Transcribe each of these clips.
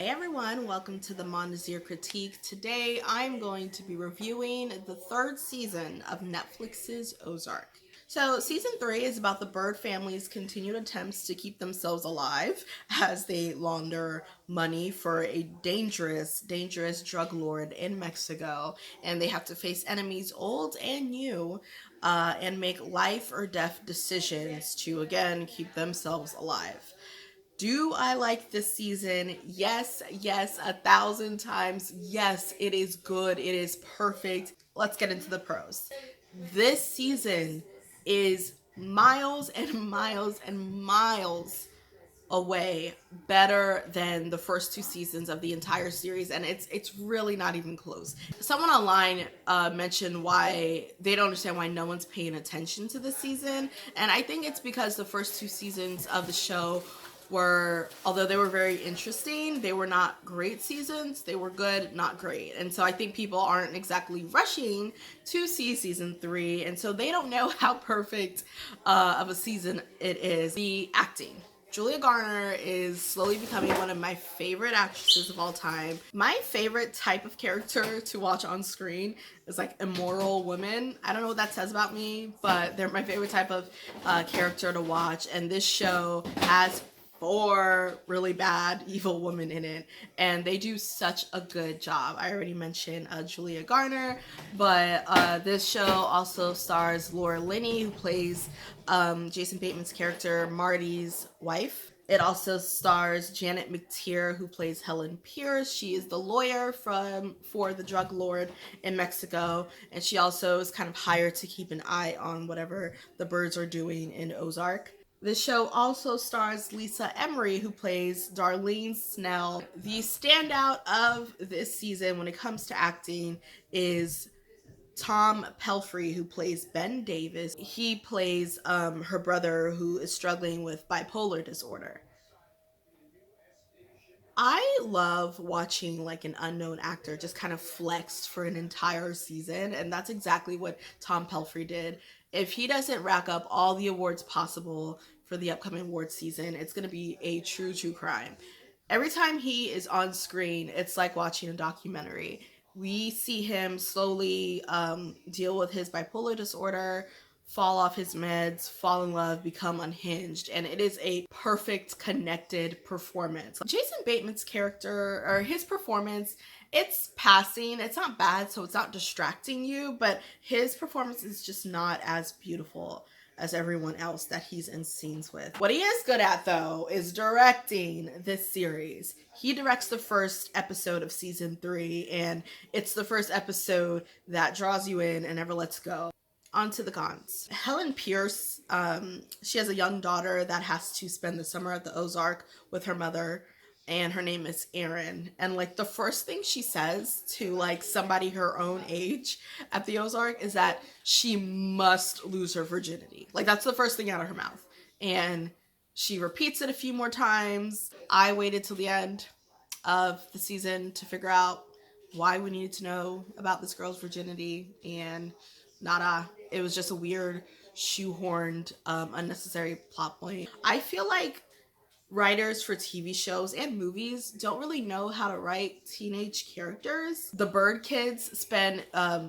Hey everyone, welcome to the Mondazir Critique. Today I'm going to be reviewing the third season of Netflix's Ozark. So, season 3 is about the Bird family's continued attempts to keep themselves alive as they launder money for a dangerous drug lord in Mexico, and they have to face enemies old and new and make life or death decisions to again keep themselves alive. Do I like this season? Yes, yes, 1,000 times. Yes, it is good. It is perfect. Let's get into the pros. This season is miles and miles and miles away better than the first two seasons of the entire series, and it's really not even close. Someone online mentioned why they don't understand why no one's paying attention to this season, and I think it's because the first two seasons of the show were, although they were very interesting, they were not great seasons. They were good, not great. And so I think people aren't exactly rushing to see season 3, and so they don't know how perfect of a season it is. The acting, Julia Garner is slowly becoming one of my favorite actresses of all time. My favorite type of character to watch on screen is like immoral women. I don't know what that says about me, but they're my favorite type of character to watch. And this show has four really bad evil women in it, and they do such a good job. I already mentioned Julia Garner, but this show also stars Laura Linney, who plays Jason Bateman's character Marty's wife. It also stars Janet McTeer, who plays Helen Pierce. She is the lawyer for the drug lord in Mexico, and she also is kind of hired to keep an eye on whatever the birds are doing in Ozark. The show also stars Lisa Emery, who plays Darlene Snell. The standout of this season when it comes to acting is Tom Pelphrey, who plays Ben Davis. He plays her brother, who is struggling with bipolar disorder. I love watching like an unknown actor just kind of flex for an entire season, and that's exactly what Tom Pelphrey did. If he doesn't rack up all the awards possible for the upcoming award season, it's going to be a true crime. Every time he is on screen, it's like watching a documentary. We see him slowly deal with his bipolar disorder, fall off his meds, fall in love, become unhinged, and it is a perfect connected performance. Jason Bateman's character or his performance, it's passing. It's not bad, so it's not distracting you, but his performance is just not as beautiful as everyone else that he's in scenes with. What he is good at, though, is directing this series. He directs the first episode of season 3, and it's the first episode that draws you in and never lets go. On to the cons. Helen Pierce, she has a young daughter that has to spend the summer at the Ozark with her mother, and her name is Erin. And like the first thing she says to like somebody her own age at the Ozark is that she must lose her virginity. Like that's the first thing out of her mouth. And she repeats it a few more times. I waited till the end of the season to figure out why we needed to know about this girl's virginity, and nada. It was just a weird, shoehorned, unnecessary plot point. I feel like writers for TV shows and movies don't really know how to write teenage characters. The Bird kids spend,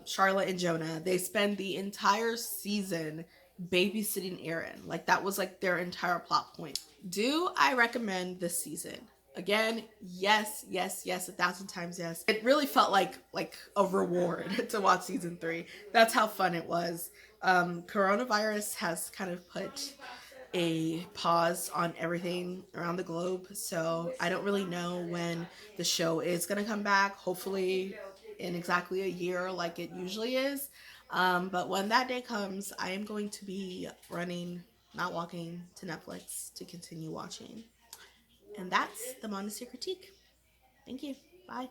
Charlotte and Jonah, they spend the entire season babysitting Aaron. Like that was like their entire plot point. Do I recommend this season? Again, yes, yes, yes, 1,000 times yes. It really felt like a reward to watch season 3. That's how fun it was. Coronavirus has kind of put a pause on everything around the globe, so I don't really know when the show is gonna come back. Hopefully in exactly a year like it usually is. But when that day comes, I am going to be running, not walking, to Netflix to continue watching. And that's the Montessori Critique. Thank you. Bye.